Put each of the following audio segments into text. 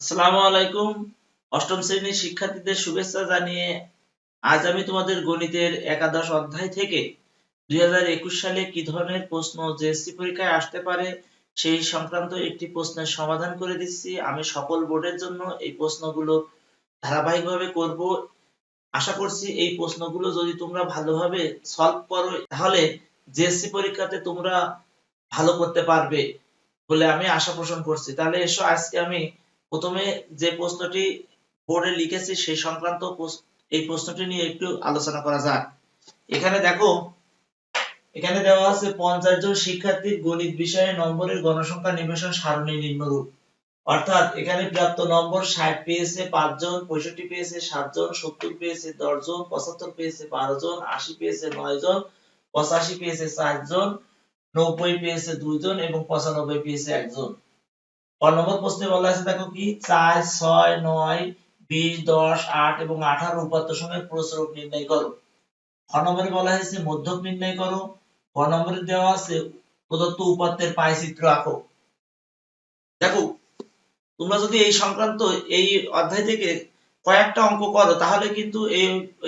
আসসালামু আলাইকুম। অষ্টম শ্রেণীর শিক্ষার্থীদের শুভেচ্ছা জানিয়ে আজ আমি তোমাদের গণিতের একাদশ অধ্যায় থেকে 2021 সালে কি ধরনের প্রশ্ন জেএসসি পরীক্ষায় আসতে পারে সেই সংক্রান্ত একটি প্রশ্নের সমাধান করে দিচ্ছি। আমি সকল বোর্ডের জন্য এই প্রশ্নগুলো ধারাবাহিকভাবে করব। আশা করছি এই প্রশ্নগুলো যদি তোমরা ভালোভাবে সলভ করো তাহলে জেএসসি পরীক্ষাতে তোমরা ভালো করতে পারবে বলে আমি আশা পোষণ করছি। তাহলে এসো আজকে আমি প্রথমে যে প্রশ্নটি বোর্ডে লিখেছি সেই সংক্রান্ত এই প্রশ্নটি নিয়ে একটু আলোচনা করা যাক। এখানে দেখো, এখানে দেওয়া আছে 50 জন শিক্ষার্থীর গণিত বিষয়ে নম্বরের গণসংখ্যা নির্ণয় সারণী নিম্নরূপ। অর্থাৎ এখানে প্রাপ্ত নম্বর 60 পেয়েছে 5 জন, 65 পেয়েছে 7 জন, 70 পেয়েছে 10 জন, 75 পেয়েছে 12 জন, 80 পেয়েছে 9 জন, 85 পেয়েছে 4 জন, 90 পেয়েছে 2 জন এবং 95 পেয়েছে 1 জন। 5 নম্বর প্রশ্নে বলা আছে দেখো কি 4, 6, 9, 20, 10, 8 এবং 18 উপাত্ত সময়ের প্রসারক নির্ণয় করো। খ নম্বরে বলা হয়েছে মধ্যক নির্ণয় করো। গ নম্বরে দেওয়া আছে প্রদত্ত উপাত্তের পাই চিত্র আঁকো। দেখো, তোমরা যদি এই সংক্রান্ত এই অধ্যায় থেকে কয়েকটা অঙ্ক করো তাহলে কিন্তু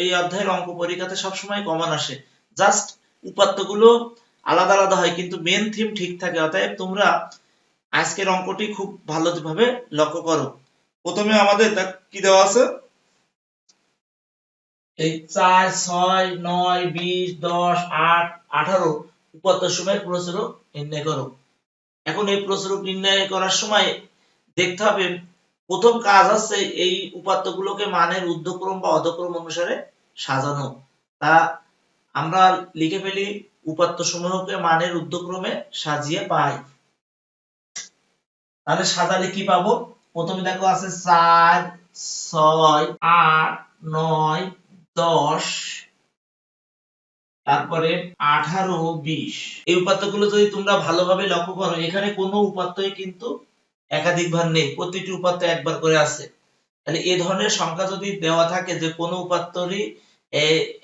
এই অধ্যায়ের অঙ্ক পরীক্ষাতে সবসময় কমন আসে। জাস্ট উপাত্তগুলো আলাদা আলাদা হয় কিন্তু মেন থিম ঠিক থাকে। অতএব তোমরা আজকের অঙ্কটি খুব ভালোভাবে লক্ষ্য করো। প্রথমে আমাদের কি দেওয়া আছে, এই 4, 6, 9, 20, 10, 8, 18 উপাত্ত সময়ের প্রসারক নির্ণয় করো। এখন এই প্রসারক নির্ণয় করার সময় দেখতে হবে প্রথম কাজ হচ্ছে এই উপাত্তগুলোকে মানের ঊর্ধ্বক্রম বা অধক্রম অনুসারে সাজানো। তা আমরা লিখে ফেলি উপাত্ত সমূহকে মানের ঊর্ধ্বক্রমে সাজিয়ে পাই। তাহলে সাজালে কি পাবো? প্রথমে দেখো আছে 4, 6, 8, 9, 10, তারপরে 18, 20। এই উপাত্তগুলো যদি তোমরা ভালোভাবে লক্ষ্য করো এখানে কোনো উপাত্তই কিন্তু একাধিকবার নেই, প্রতিটি উপাত্ত একবার করে আছে। তাহলে এই ধরনের সংখ্যা যদি দেওয়া থাকে যে কোনো উপাত্তরই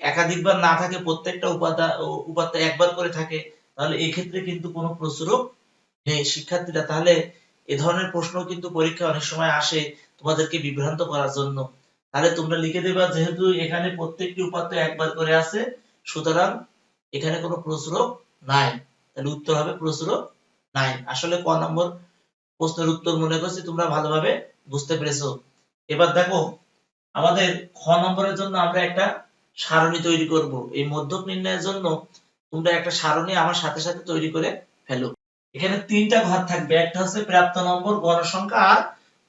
একাধিকবার না থাকে, প্রত্যেকটা উপাত্ত একবার করে থাকে, তাহলে এই ক্ষেত্রে কিন্তু কোনো প্রসারক নেই। শিক্ষার্থীরা তাহলে এ ধরনের প্রশ্ন কিন্তু পরীক্ষায় অনেক সময় আসে তোমাদেরকে বিভ্রান্ত করার জন্য। তাহলে তোমরা লিখে দেবা যেহেতু এখানে প্রত্যেকটি উপাত্ত একবার করে আছে সুতরাং এখানে কোনো প্রসারক নাই। তাহলে উত্তর হবে প্রসারক নাই। আসলে ক নম্বর প্রশ্নের উত্তর মনে করছি তোমরা ভালোভাবে বুঝতে পেরেছো। এবার দেখো আমাদের খ নম্বরের জন্য আমরা একটা সারণী তৈরি করব। এই মধ্যক নির্ণয়ের জন্য তোমরা একটা সারণী আমার সাথে সাথে তৈরি করে ফেলো। এখানে তিনটা ঘর থাকবে, একটা হচ্ছে প্রাপ্ত নম্বর গণসংখ্যা আর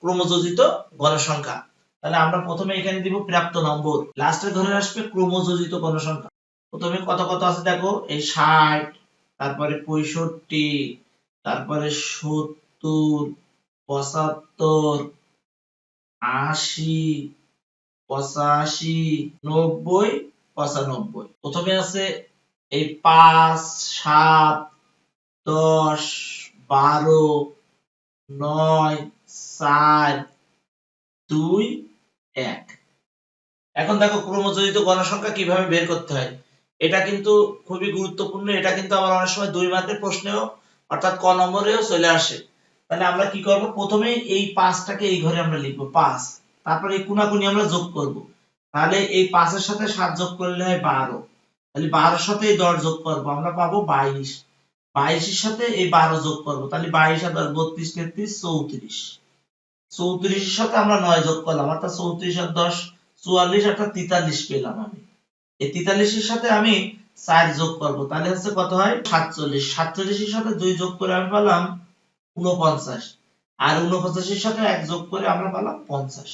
ক্রমযোজিত গণসংখ্যা। তাহলে আমরা প্রথমে এখানে দিব প্রাপ্ত নম্বর, লাস্টের ঘরে আসবে ক্রমযোজিত গণসংখ্যা। প্রথমে কত কত আছে দেখো, এই 60, তারপরে 65, তারপরে 70, 75, 80, 85, 90, 95। প্রথমে আছে এই 5, 7, 10, 12, 9, 4, 2, 1। এখন দেখো ক্রমযোজিত গণসংখ্যা কিভাবে বের করতে হয়। এটা কিন্তু খুবই গুরুত্বপূর্ণ। এটা কিন্তু আবার অনেক সময় 2 মার্কের প্রশ্নেও অর্থাৎ ক নম্বরেও চলে আসে। তাহলে আমরা কি করব, প্রথমে এই 5টাকে এই ঘরে আমরা লিখব 5, তারপরে এই কোনাকুনি আমরা যোগ করব। তাহলে এই 5 এর সাথে 7 যোগ করলে হয় 12, তাহলে 12 এর সাথে এই 10 যোগ করব আমরা পাবো 22, 22 এর সাথে এই 12 যোগ করব তাহলে 22 আর 10 32, 33, 34, 34 এর সাথে আমরা 9 যোগ করলাম অর্থাৎ 34 আর 10 44 অর্থাৎ 43 পেলাম আমি। এই 43 এর সাথে আমি 4 যোগ করব তাহলে হচ্ছে কত হয় 47, 47 এর সাথে 2 যোগ করে আমি পেলাম 49, আর 49 এর সাথে 1 যোগ করে আমরা পেলাম 50।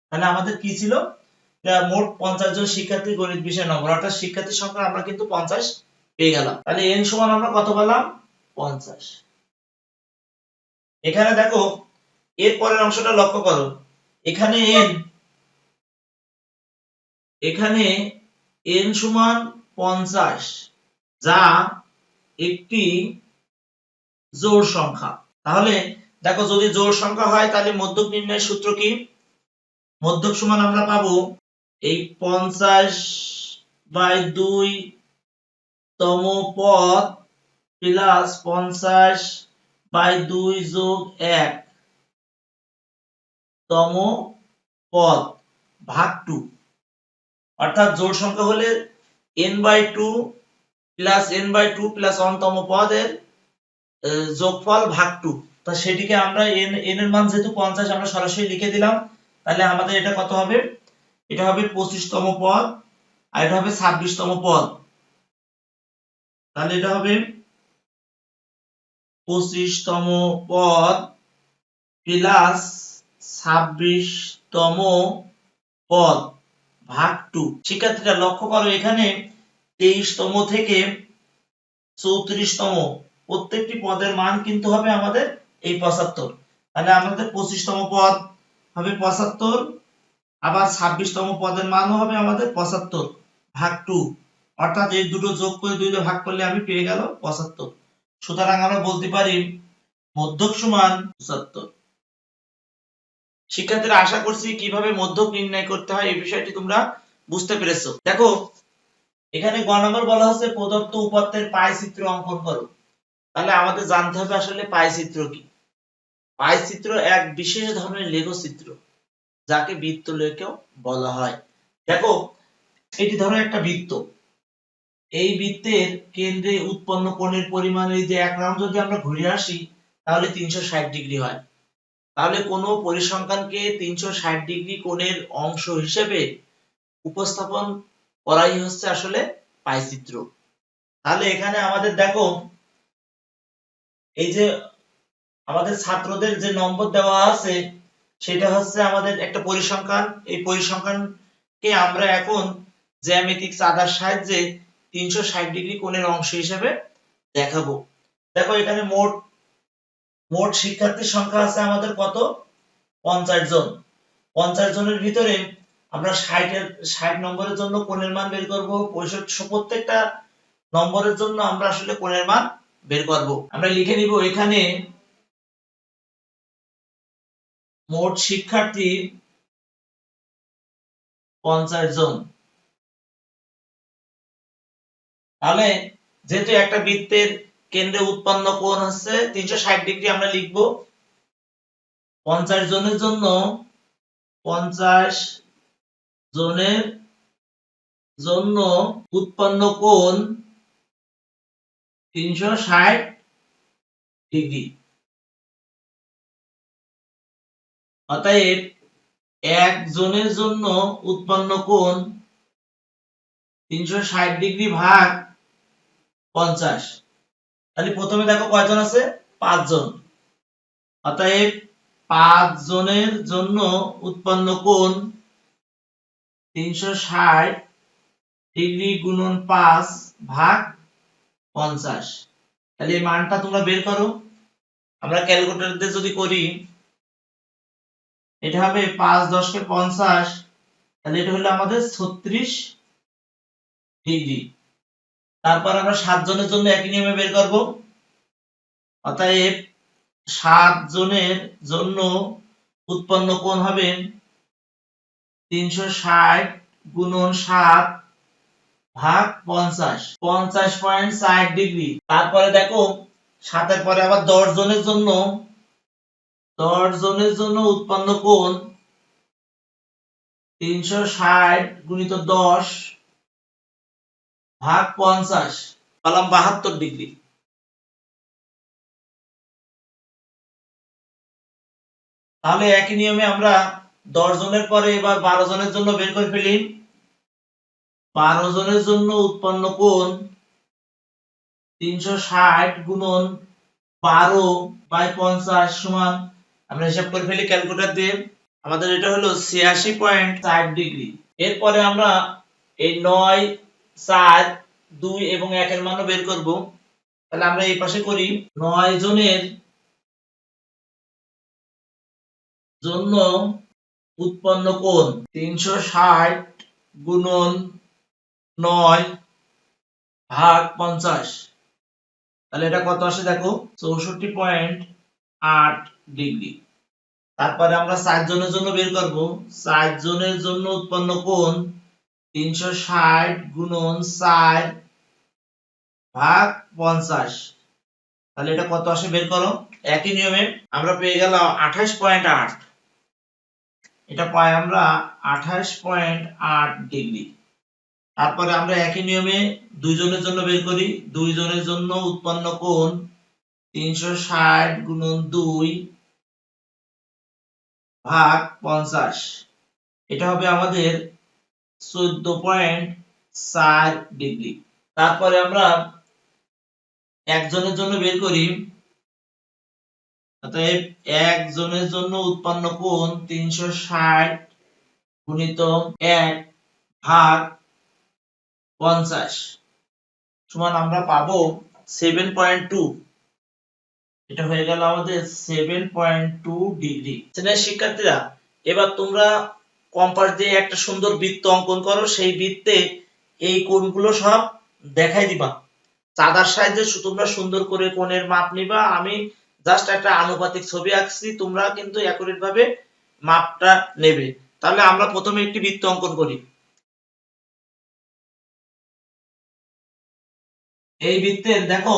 তাহলে আমাদের কি ছিল, মোট 50 জন শিক্ষার্থী গণিত বিষয় নম্বর অর্থাৎ শিক্ষার্থীর সংখ্যা আমরা কিন্তু 50 পেয়ে গেলাম। তাহলে n সমান আমরা কত পেলাম 50। এখানে দেখো এর পরের অংশটা লক্ষ্য করো, এখানে n সমান 50 যা একটি জোড় সংখ্যা। তাহলে দেখো যদি জোড় সংখ্যা হয় তাহলে মধ্যক নির্ণয়ের সূত্র কি, মধ্যক সমান আমরা পাবো এই 50/2 তম পদ প্লাস 50/2 যোগ 1 তম পদ ভাগ 2, অর্থাৎ জোড় সংখ্যা হলে n/2 প্লাস n/2 প্লাস 1 তম পদের যোগফল ভাগ 2। তা সেটিকে আমরা n এর মান যেহেতু 50 আমরা সরাসরি লিখে দিলাম, তাহলে আমাদের এটা কত হবে? এটা হবে 25 তম পদ আর এটা হবে 26 তম পদ। তাহলে এটা হবে 25 তম পদ প্লাস 26 তম পদ ভাগ 2। শিক্ষার্থীরা লক্ষ্য করো এখানে 23 তম থেকে 34 তম প্রত্যেকটি পদের মান কিন্তু হবে আমাদের এই 75। তাহলে আমাদের 25 তম পদ হবে 75, আবার 26 তম পদের মানও হবে আমাদের 75 ভাগ 2, অর্থাৎ এই দুটো যোগ করে 2 দিয়ে ভাগ করলে আমি পেয়ে গেল 75। সুতরাং আমরা বলতে পারি মধ্যক সমান 75। শিক্ষার্থীরা আশা করছি কিভাবে মধ্যক নির্ণয় করতে হয় এই বিষয়টি তোমরা বুঝতে পেরেছো। দেখো এখানে গ নম্বর বলা হচ্ছে প্রদত্ত উপাত্তের পাই চিত্র অঙ্কন করো। তাহলে আমাদের জানতে হবে আসলে পাই চিত্র কি। পাই চিত্র এক বিশেষ ধরনের লেখো চিত্র যাকে বৃত্ত লেখও বলা হয়। দেখো এটি ধরো একটা বৃত্ত, এই বৃত্তের কেন্দ্রে উৎপন্ন কোণের পরিমাণ এই যে এক রাউন্ড যদি আমরা ঘুরে আসি তাহলে 360 ডিগ্রি হয়। তাহলে কোনো পরিসংখ্যানকে 360 ডিগ্রি কোণের অংশ হিসেবে উপস্থাপন করাই হচ্ছে আসলে পাই চিত্র। তাহলে এখানে আমাদের দেখো এই যে আমাদের ছাত্রদের যে নম্বর দেওয়া আছে সেটা হচ্ছে আমাদের একটা পরিসংখ্যান। এই পরিসংখ্যানকে আমরা এখন জ্যামিতিক চাঁদার সাহায্যে 360 ডিগ্রি কোণের অংশ হিসেবে দেখাবো। দেখো এখানে মোট শিক্ষার্থীর সংখ্যা আছে আমাদের কত? 50 জন। 50 জনের ভিতরে আমরা 60 নম্বরের জন্য কোণের মান বের করব, 65 প্রত্যেকটা নম্বরের জন্য আমরা আসলে কোণের মান বের করব। আমরা লিখে নিব এখানে মোট শিক্ষার্থী 50 জন। তাহলে যেহেতু একটা বৃত্তের কেন্দ্রে উৎপন্ন কোণ হচ্ছে 360 ডিগ্রি, আমরা লিখব 50 জনের জন্য 50 জনের জন্য উৎপন্ন কোণ 360 ডিগ্রি। অতএব এক জনের জন্য উৎপন্ন কোণ 360 ডিগ্রি ভাগ 50। তাহলে প্রথমে দেখো কয়জন আছে? 5 জন। অতএব 5 জনের জন্য উৎপন্ন কোণ 360 ডিগ্রি গুণন 5 ভাগ 50। তাহলে এই মানটা তোমরা বের করো। আমরা ক্যালকুলেটর দিয়ে যদি করি এটা হবে 5 10 কে 50, তাহলে এটা হলো আমাদের 36 ডিগ্রি। তারপর আমরা 7 জনের জন্য একই নিয়মে বের করব। অতএব 7 জনের জন্য উৎপন্ন কোণ হবে 360 গুণন 7 ভাগ 50, 50.60 ডিগ্রি। তারপরে দেখো 7 এর পরে আবার 10 জনের জন্য উৎপন্ন কোণ 360 গুণিত 10 ভাগ 50, পেলাম 72 ডিগ্রি। তাহলে একই নিয়মে আমরা 10 জনের পরে এবার 12 জনের জন্য বের করে ফেলি। 12 জনের জন্য উৎপন্ন কোণ 360 গুণন 12/50 সমান, আমরা হিসাব করে ফেলি ক্যালকুলেটর দিয়ে, আমাদের এটা হলো 86.60 ডিগ্রি। এরপরে আমরা এই 9 4 2 এবং 1 এর মানও বের করব। তাহলে আমরা এই পাশে করি 9 জনের জন্য উৎপন্ন কোণ 360 গুণন 9 ভাগ 50। তাহলে এটা কত আসে দেখো 64.8 ডিগ্রি। তারপরে আমরা 4 জনের জন্য বের করব। 4 জনের জন্য উৎপন্ন কোণ 360 গুণন 4 ভাগ 50। তাহলে এটা কত আসে বের করো। একই নিয়মে আমরা পেয়ে গেলাম 28.8। এটা পাই আমরা 28.8 ডিগ্রি। তারপরে আমরা একই নিয়মে দুইজনের জন্য বের করি। দুইজনের জন্য উৎপন্ন কোণ 360 গুণন 2 ভাগ 50, এটা হবে আমাদের 14.4 ডিগ্রি। তারপরে আমরা একজনের জন্য বের করি, অতএব একজনের জন্য উৎপন্ন কোণ 360 গুণিত 1 ভাগ 50 সমান আমরা পাবো 7.2। এটা হয়ে গেল আমাদের 7.2 ডিগ্রি। শ্রেণীর শিক্ষার্থীরা, এবার তোমরা কম্পাস দিয়ে একটা সুন্দর বৃত্ত অঙ্কন করো। সেই বৃত্তে এই কোণগুলো সব দেখাই দিবা। চাঁদার সাহায্যে তোমরা সুন্দর করে কোণের মাপ নিবা। আমি জাস্ট একটা আনুপাতিক ছবি আঁকছি, তোমরা কিন্তু একুরেট ভাবে মাপটা নেবে। তাহলে আমরা প্রথমে একটি বৃত্ত অঙ্কন করি। এই বৃত্তের দেখো,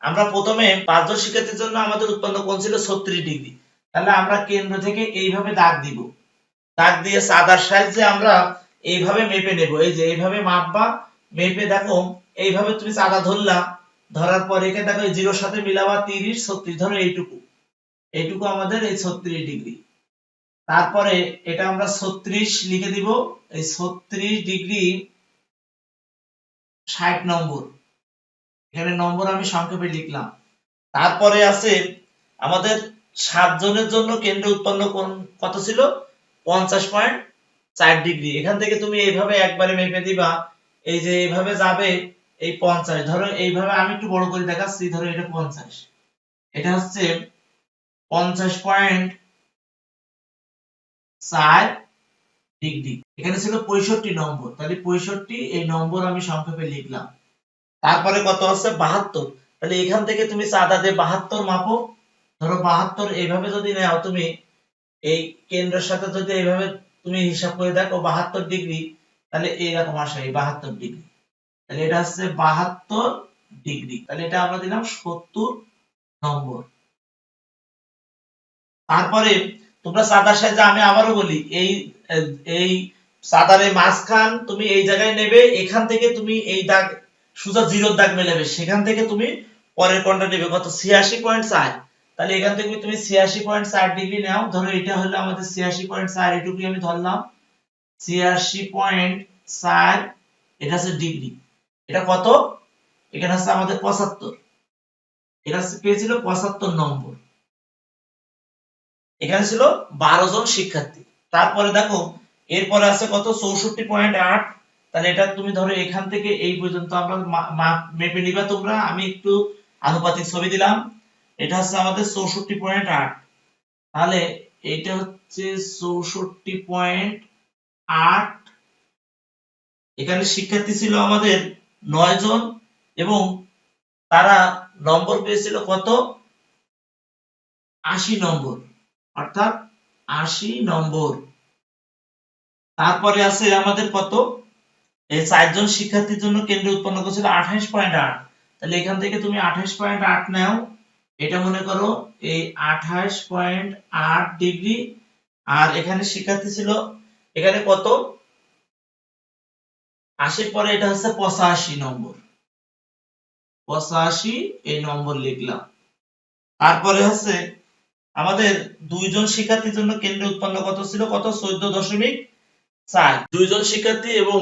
আমরা প্রথমে 5 জন শিক্ষার্থীর জন্য আমাদের উৎপন্ন কোণ ছিল 36 ডিগ্রি। তাহলে আমরা কেন্দ্র থেকে এইভাবে দাগ দিব। দাগ দিয়ে চাঁদার সাহায্যে আমরা এইভাবে মেপে নেব। এই যে এইভাবে মাপবা, মেপে দেখো এইভাবে তুমি চাঁদা ধরলা, ধরার পর এখানে দেখো এই জিরোর সাথে মিলাবা 30 36, ধরো এইটুকু আমাদের এই 36 ডিগ্রি। তারপরে এটা আমরা 36 লিখে দিব। এই 36 ডিগ্রি 60 নম্বর, এখানে নম্বর আমি সংক্ষেপে লিখলাম। তারপরে আছে আমাদের 7 জনের জন্য কেন্দ্রে উৎপন্ন কোণ কত ছিল? 50.4 ডিগ্রি। এখান থেকে তুমি এইভাবে একবারে মেপে দিবা। এই যে এইভাবে যাবে এই 50, ধরো এইভাবে আমি একটু বড় করে দেখাচ্ছি, ধরো এটা 50, এটা হচ্ছে 50.4 ডিগ্রি। এখানে ছিল 65 নম্বর, তাহলে 65 এই নম্বর আমি সংক্ষেপে লিখলাম। তারপরে কত আছে? 72। তাহলে এখান থেকে তুমি চাঁদা দিয়ে 72 মাপো। ধরো 72 এইভাবে যদি নাও তুমি, এই কেন্দ্রের সাথে যদি এইভাবে তুমি হিসাব করে দেখো 72 ডিগ্রি, তাহলে এইরকম আসে 72 ডিগ্রি। তাহলে এটা হচ্ছে 72 ডিগ্রি। তাহলে এটা আমরা দিলাম 70 নম্বর। তারপরে তোমরা চাঁদার সাহায্যে, আমি আবারও বলি, এই চাঁদার এই মাঝখান তুমি এই জায়গায় নেবে। এখান থেকে তুমি এই দাগ সোজা জিরোর দাগ মেলাবে, সেখান থেকে তুমি পরের কোণটা নেবে কত? 86.4। তাহলে এখান থেকে তুমি 86.4 ডিগ্রি নাও। ধরো এটা হলো আমাদের 86.4, এটুকুই আমি ধরলাম 86.4। এটা হচ্ছে ডিগ্রি। এটা কত? এখানে হচ্ছে আমাদের 75। এটা হচ্ছে পেয়েছিল 75 নম্বর। এখানে ছিল 12 জন শিক্ষার্থী। তারপরে দেখো এরপরে আছে কত? 64.8। তাহলে এটা তুমি ধরো এখান থেকে এই পর্যন্ত আমরা মেপে নিবা তোমরা। আমি একটু আনুপাতিক ছবি দিলাম। এটা হচ্ছে আমাদের 64.8। তাহলে এটা হচ্ছে 64.8। এখানে শিক্ষার্থী ছিল আমাদের 9 জন এবং তারা নম্বর পেয়েছিল কত? 80 নম্বর, অর্থাৎ 80 নম্বর। তারপরে আছে আমাদের কত? এই 4 জন শিক্ষার্থীর জন্য কেন্দ্রে উৎপন্ন করেছিল 28.8। তাহলে এখান থেকে তুমি 28.8 নাও। এটা মনে করো এই 28.8 ডিগ্রি। আর এখানে শিক্ষার্থী ছিল এখানে কত? 80 পরে এটা হচ্ছে 85 নম্বর। 85 এই নম্বর লিখলাম। তারপরে হচ্ছে আমাদের 2 জন শিক্ষার্থীর জন্য কেন্দ্রে উৎপন্ন কত ছিল? কত? 14.4। 2 জন শিক্ষার্থী এবং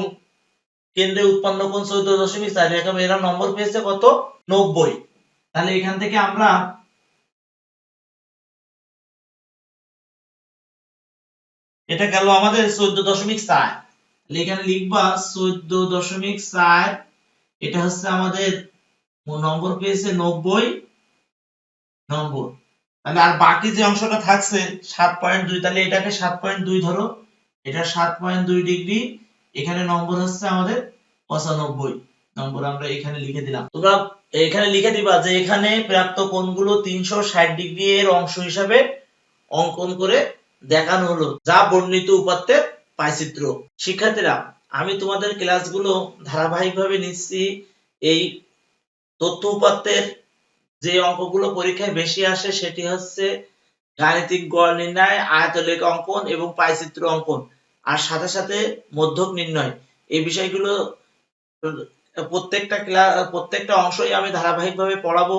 কেন্দ্রে উৎপন্ন কোণ 14.4। এরা নম্বর পেয়েছে কত? 90। তাহলে এখান থেকে আমরা এটা গেল আমাদের 14.4। তাহলে এখানে লিখবা 14.4। এটা হচ্ছে আমাদের নম্বর পেয়েছে 90 নম্বর। তাহলে আর বাকি যে অংশটা থাকছে 7.2, তাহলে এটাকে 7.2 ধরো। এটা 7.2 ডিগ্রি। এখানে নম্বর হচ্ছে আমাদের 95 নম্বর। আমরা এখানে লিখে দিলাম। তোমরা এখানে লিখে দিবা যে এখানে প্রাপ্ত কোণগুলো 360 ডিগ্রি এর অংশ হিসাবে অঙ্কন করে দেখানো হলো, যা বর্ণিত উপাত্তের পাইচিত্র। শিক্ষার্থীরা, আমি তোমাদের ক্লাসগুলো ধারাবাহিকভাবে নিচ্ছি। এই তথ্য উপাত্তের যে অঙ্কগুলো পরীক্ষায় বেশি আসে সেটি হচ্ছে গাণিতিক গড় নির্ণয়, আয়তলেখ অঙ্কন এবং পাইচিত্র অঙ্কন, আর সাথে সাথে মধ্যক নির্ণয়। এই বিষয়গুলো প্রত্যেকটা অংশই আমি ধারাবাহিকভাবে পড়াবো।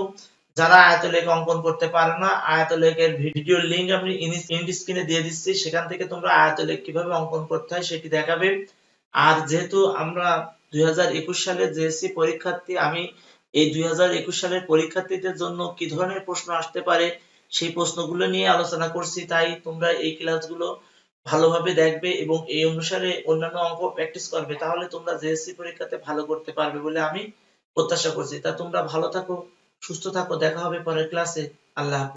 যারা আয়তলেখ অঙ্কন করতে পারে না, আয়তলেখের ভিডিওর লিংক আমি এন্ড স্ক্রিনে দিয়ে দিচ্ছি, সেখান থেকে তোমরা আয়তলেখ কিভাবে অঙ্কন করতে হয় সেটি দেখাবে। আর যেহেতু আমরা 2021 সালে জেএসসি পরীক্ষার্থী, আমি এই 2021 সালের পরীক্ষার্থীদের জন্য কি ধরনের প্রশ্ন আসতে পারে সেই প্রশ্নগুলো নিয়ে আলোচনা করছি, তাই তোমরা এই ক্লাসগুলো ভালোভাবে দেখবে এবং এই অনুসারে অন্যান্য অঙ্ক প্র্যাকটিস করবে, তাহলে তোমরা জেএসসি পরীক্ষাতে ভালো করতে পারবে বলে আমি প্রত্যাশা করছি। তা তোমরা ভালো থাকো, সুস্থ থাকো, দেখা হবে পরের ক্লাসে। আল্লাহ হাফেজ।